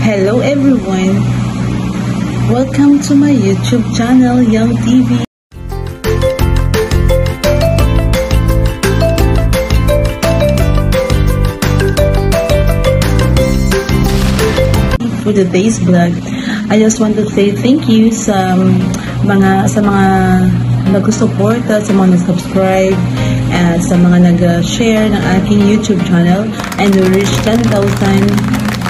Hello everyone! Welcome to my YouTube channel, Young TV. For today's vlog, I just want to say thank you sa mga nag-suporta, sa mga nag-subscribe, at sa mga nag-share ng aking YouTube channel, and we reached 10,000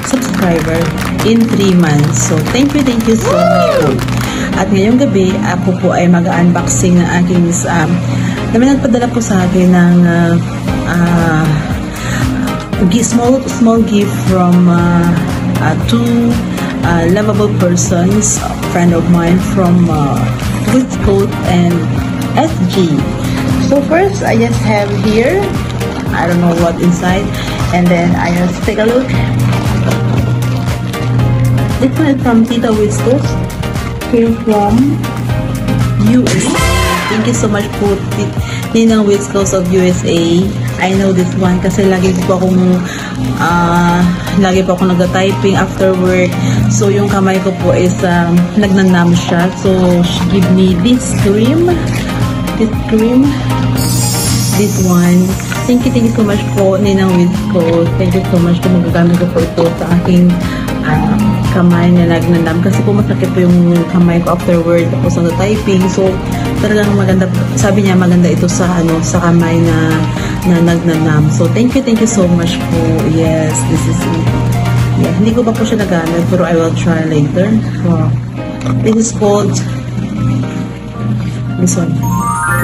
subscriber in 3 months. So, thank you so much po. At ngayong gabi, ako po ay mag-unboxing ng aking naman nagpadala po sa akin ng small gift from two lovable persons, friend of mine from Westcoast and SG. So first, I just have here, I don't know what inside, and then I just take a look. This one is from Tita Westcoast, here from USA. Thank you so much po, Ninang Westcoast of USA. I know this one kasi lagi po akong nag-typing after work. So yung kamay ko po is nagnanam siya. So she give me this cream, this one. Thank you so much po, Ninang Westcoast. Thank you so much po, magagamit ko po ito sa aking kamay na nagnanam kasi po masakit po yung kamay ko after work tapos nag-typing. So talagang maganda, sabi niya maganda ito sa kamay na nagnanam. So thank you so much po. Yes, this is it. Yeah, hindi ko pa po siya nagamit pero I will try later. So, this is called this one.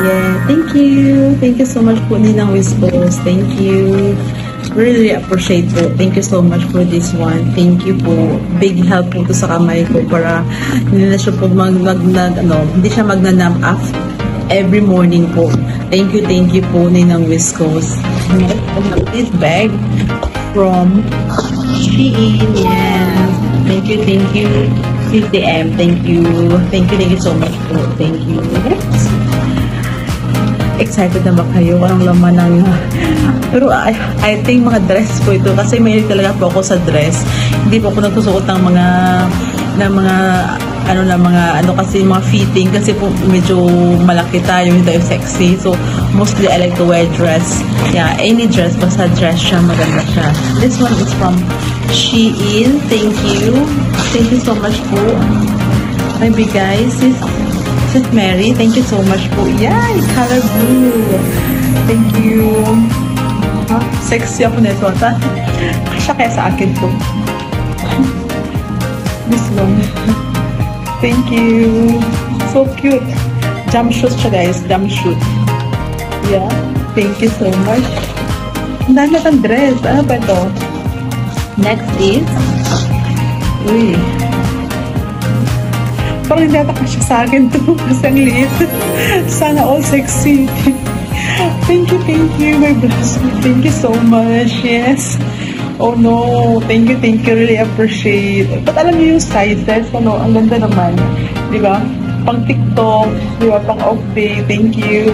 Yeah, thank you so much po, Ninang Westcoast. Thank you. Really appreciate po. Thank you so much for this one. Thank you po. Big help po to sa kamay ko para hindi na siya po hindi siya magnanam after every morning po. Thank you po, Ninang Westcoast. This bag from Shein. Yes. Thank you. CCM. Thank you so much po. Thank you. Yes. Excited na ba kayo? Anong laman ng pero I think mga dress po ito kasi may talaga po ako sa dress. Hindi po ako nagsusuot ng mga kasi mga fitting kasi po medyo malaki tayo, hindi tayo sexy. So mostly I like to wear dress. Yeah, any dress, basta dress siya, maganda siya. This one is from Shein. Thank you so much po. May bigay Sis Mary, thank you so much po. Yeah, color blue. Thank you. Sexy ako nito. Kasya kaya sa akin po. This one. Thank you. So cute. Jumpsuit siya guys. Jumpsuit. Yeah. Thank you so much. Ang dami natang dress. Ano ba ito? Next is uy. Parang hindi natakasya siya sa akin to. Kasi ang liit. Sana all sexy. Thank you, my blessed. Thank you so much. Yes. Oh no. Thank you. Really appreciate. But alam niyo yung sizes, ang ganda naman. Di ba? Pang TikTok, di ba? Pang off day. Thank you.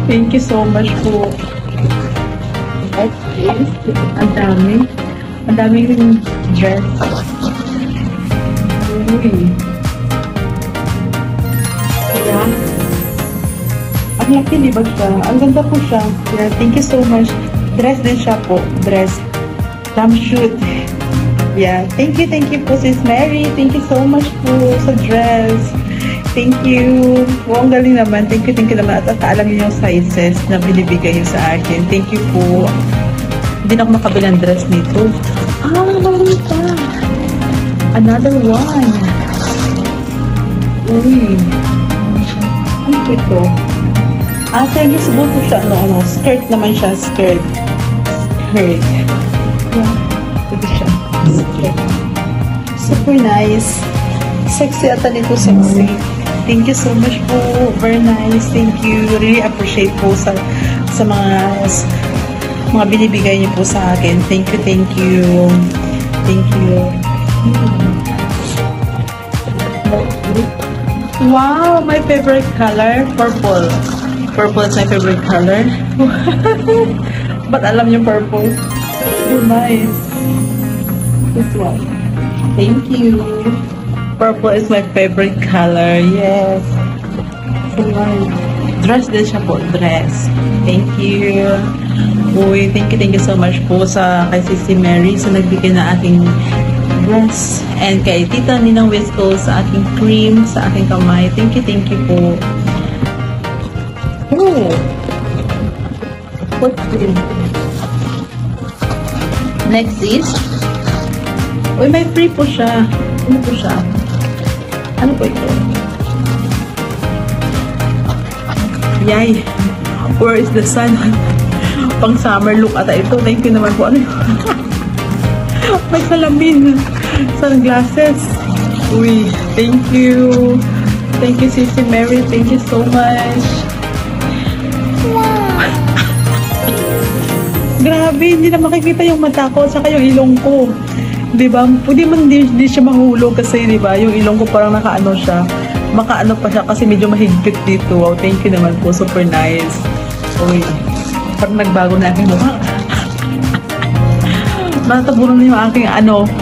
Thank you so much po. Ang daming dress. Uy. Yeah. Ang laki, di ba siya? Ang ganda po siya. Yeah, thank you so much. Dress din siya po. Dress. Jumpsuit. Yeah. Thank you po, Sis Mary. Thank you so much po sa dress. Thank you. Wow, ang galing naman. Thank you naman. At alam niyo yung sizes na binibigay niyo sa akin. Thank you po. Hindi na ako makabilang dress nito. Meron pa. Another one. Uy. Ano ito? Serviceable po siya. Skirt naman siya. Skirt. Yeah. Ito siya. Skirt. Super nice. Sexy ata nito. Sexy. Thank you so much po. Very nice. Thank you. Really appreciate po sa mga binibigay niyo po sa akin. Thank you. Wow, my favorite color, purple. Purple is my favorite color. But alam niyo purple. So nice. This one. Thank you. Purple is my favorite color. Yes. So nice. Dress din siya po. Dress. Thank you. Uy, thank you so much po sa kay Sissy Mary sa nagbigay na aking dress. And kay Tita Ninang Wisco sa aking cream, sa aking kamay. Thank you po. Oh. What cream? Next is, uy, may free po siya. Ano po siya? Ano po ito? Yay! Where is the sun? Pang summer look ata ito. Thank you naman po. Ano yun? May salamin. Sunglasses. Uy, thank you. Thank you, Sissy Mary. Thank you so much. Grabe, hindi na makikita yung mata ko saka yung ilong ko. 'Di ba? Pwede man di siya mahulog kasi 'di ba? Yung ilong ko parang nakaano siya. Makaano pa siya kasi medyo mahigpit dito. Wow, thank you naman po. Super nice. Uy, parang nagbago na aking mukha. Natabunan na yung aking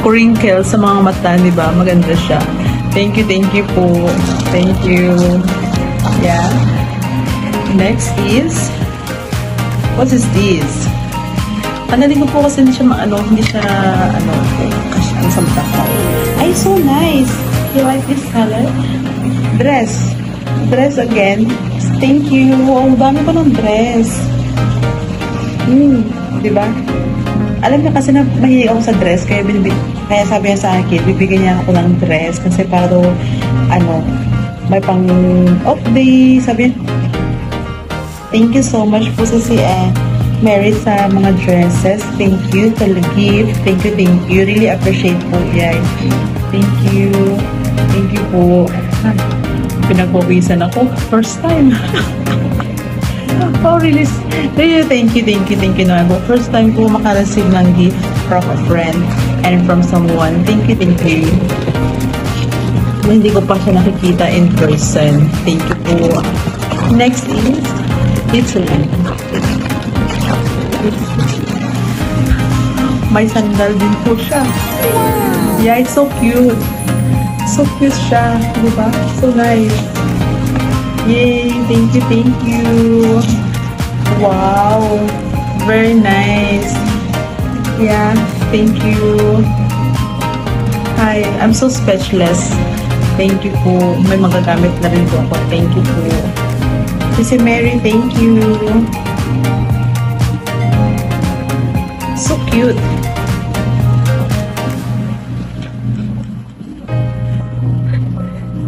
crinkle sa mga mata, 'di ba? Maganda siya. Thank you po. Thank you. Yeah. Next is, what is this? Panalig ko po kasi hindi siya hindi siya kasi sa mata ko. Ay, so nice. You like this color? Dress again. Thank you. Wow, dami pa ng dress. Diba? Alam niya kasi na mahilig ako sa dress, kaya sabi niya sa akin, bibigyan niya ako ng dress kasi para daw, may pang off day, sabi niya. Thank you so much po sa Mary sa mga dresses. Thank you for the gift. Thank you. Really appreciate po yan. Thank you po. Pinagpawisan ako. First time. Oh, really? Thank you naman po. First time po makareceive ng gift from a friend and from someone. Thank you. Hindi ko pa siya nakikita in person. Thank you po. Next is Italy. May sandal din po siya. Yeah, it's so cute. So cute siya. Diba? So nice. Yay! Thank you. Wow! Very nice. Yeah, thank you. Hi, I'm so speechless. Thank you po. May magagamit na rin po ako. Thank you po. Sissy Mary, thank you. So cute.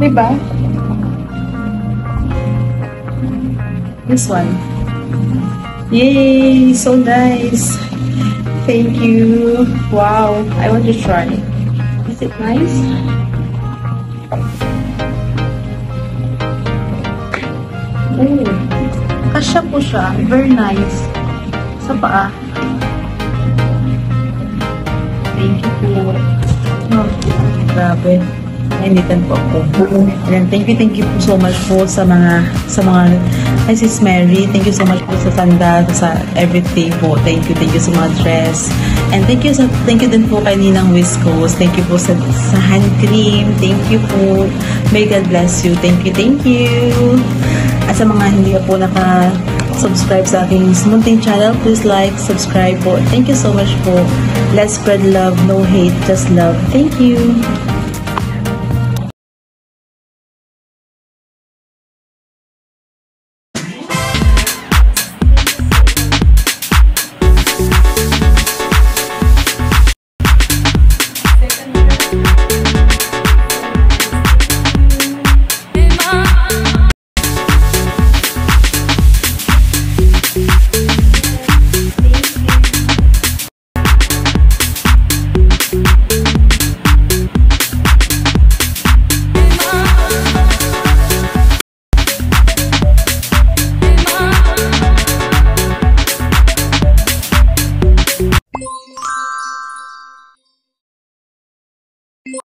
Diba? This one. Yay! So nice. Thank you. Wow. I want to try. Is it nice? Oh. Kasya po siya. Very nice. Sa paa. Thank you po. Oh, grabe. Nainitan po ako. And thank you po so much po sa mga ay, Sis Mary. Thank you so much po sa sandal, sa everything po. Thank you sa mga dress. And thank you din po kay Ninang Wiscos. Thank you po sa hand cream. Thank you po. May God bless you. Thank you. At sa mga hindi po subscribe sa aking munting channel, please like, subscribe po. Thank you so much po. Let's spread love, no hate, just love. Thank you.